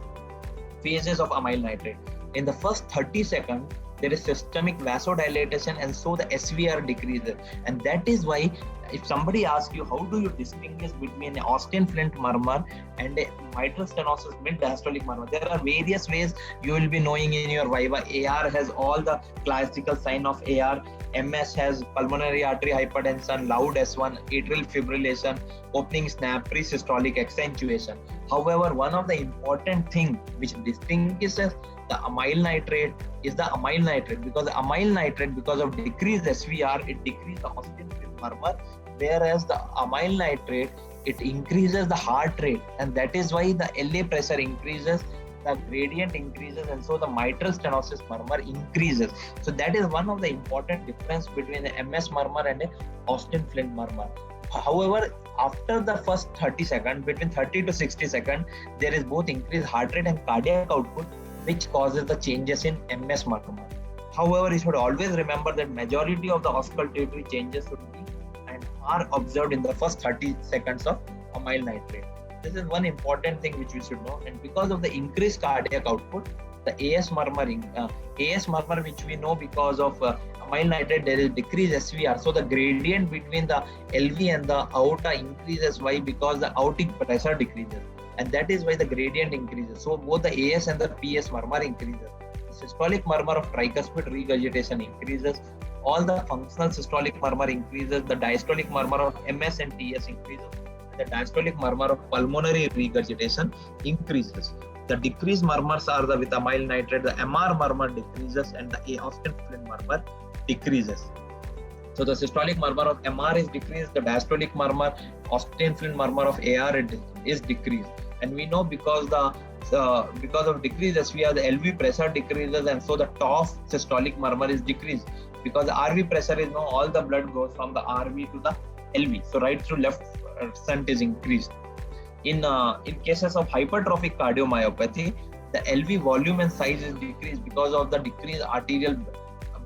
phases of amyl nitrate. In the first 30 seconds, there is systemic vasodilatation, and so the SVR decreases. And that is why if somebody asks you how do you distinguish between an Austin Flint murmur and a mitral stenosis mid-diastolic murmur, there are various ways you will be knowing in your Viva. AR has all the classical sign of AR. MS has pulmonary artery hypertension, loud S1, atrial fibrillation, opening snap, pre-systolic accentuation. However, one of the important things which distinguishes the amyl nitrate is the amyl nitrate, because the amyl nitrate, because of decreased SVR, it decreases the Austin Flint murmur, whereas the amyl nitrate, it increases the heart rate, and that is why the LA pressure increases, the gradient increases, and so the mitral stenosis murmur increases. So that is one of the important difference between the MS murmur and the Austin Flint murmur. However, after the first 30 seconds, between 30 to 60 seconds, there is both increased heart rate and cardiac output, which causes the changes in MS murmur. However, you should always remember that majority of the auscultatory changes should be and are observed in the first 30 seconds of amyl nitrate. This is one important thing which we should know. And because of the increased cardiac output, the AS murmur which we know because of amyl nitrate, there is decreased SVR. So the gradient between the LV and the aorta increases. Why? Because the aortic pressure decreases. And that is why the gradient increases. So both the AS and the PS murmur increases. The systolic murmur of tricuspid regurgitation increases. All the functional systolic murmur increases. The diastolic murmur of MS and TS increases. The diastolic murmur of pulmonary regurgitation increases. The decreased murmurs are the with amyl nitrate. The MR murmur decreases and the Austin Flint murmur decreases. So the systolic murmur of MR is decreased. The diastolic murmur, Austin Flint murmur of AR is decreased. And we know because of decreased SVR, the LV pressure decreases, and so the top systolic murmur is decreased. Because the RV pressure is now all the blood goes from the RV to the LV. So right through left shunt is increased. In cases of hypertrophic cardiomyopathy, the LV volume and size is decreased because of the decreased arterial,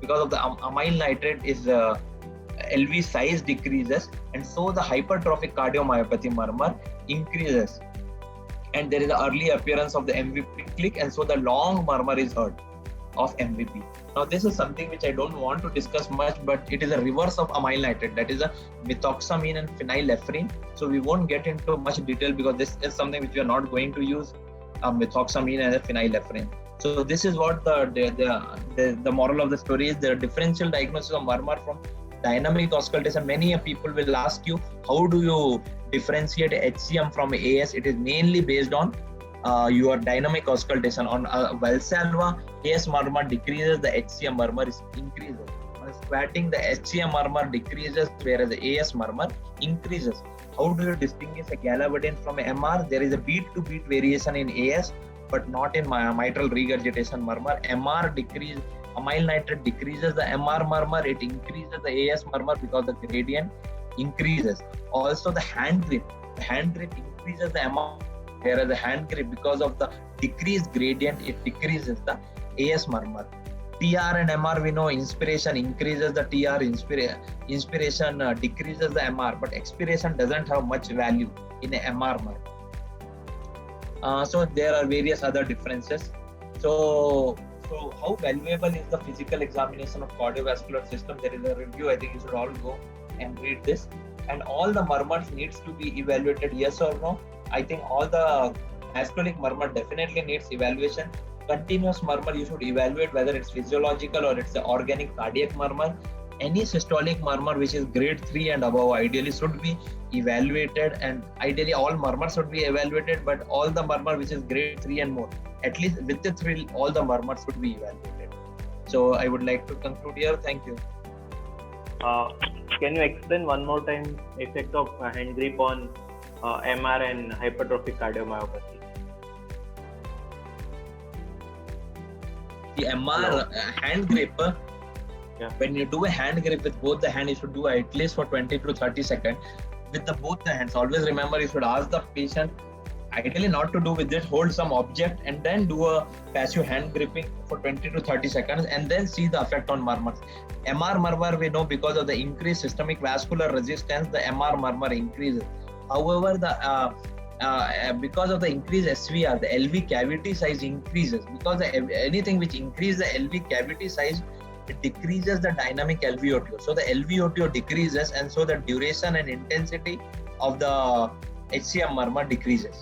because of the amyl nitrate is LV size decreases, and so the hypertrophic cardiomyopathy murmur increases. And there is the early appearance of the MVP click, and so the long murmur is heard of MVP. Now this is something which I don't want to discuss much, but it is a reverse of amyl nitrate, that is a methoxamine and phenylephrine. So we won't get into much detail because this is something which we are not going to use, methoxamine and phenylephrine. So this is what the moral of the story is. The differential diagnosis of murmur from dynamic auscultation. Many people will ask you, how do you differentiate HCM from AS? It is mainly based on your dynamic auscultation. On Valsalva, AS murmur decreases, the HCM murmur increases. On squatting, the HCM murmur decreases, whereas the AS murmur increases. How do you distinguish a galavadin from a MR? There is a beat-to-beat variation in AS, but not in mitral regurgitation murmur. MR decrease, amyl nitrate decreases the MR murmur, it increases the AS murmur because the gradient increases. Also the hand grip increases the MR, whereas the hand grip, because of the decreased gradient, it decreases the AS murmur. TR and MR, we know inspiration increases the TR, inspiration decreases the MR, but expiration doesn't have much value in a MR murmur. So there are various other differences. So how valuable is the physical examination of cardiovascular system? There is a review. I think you should all go and read this. And all the murmurs needs to be evaluated, yes or no? I think all the diastolic murmur definitely needs evaluation. Continuous murmur, you should evaluate whether it's physiological or it's an organic cardiac murmur. any systolic murmur which is grade 3 and above ideally should be evaluated, and ideally all murmurs should be evaluated, but all the murmur which is grade 3 and more, at least with the 3, all the murmurs should be evaluated. So I would like to conclude here. Thank you. Can you explain one more time effect of hand grip on MR and hypertrophic cardiomyopathy? The MR hand grip, when you do a hand grip with both the hands, you should do at least for 20 to 30 seconds with both the hands. Always remember, you should ask the patient, ideally not to do with it, hold some object and then do a passive hand gripping for 20 to 30 seconds and then see the effect on murmurs. MR murmur, we know because of the increased systemic vascular resistance, the MR murmur increases. However, because of the increased SVR, the LV cavity size increases. Because anything which increases the LV cavity size, it decreases the dynamic LVOTO. So the LVOTO decreases, and so the duration and intensity of the HCM murmur decreases.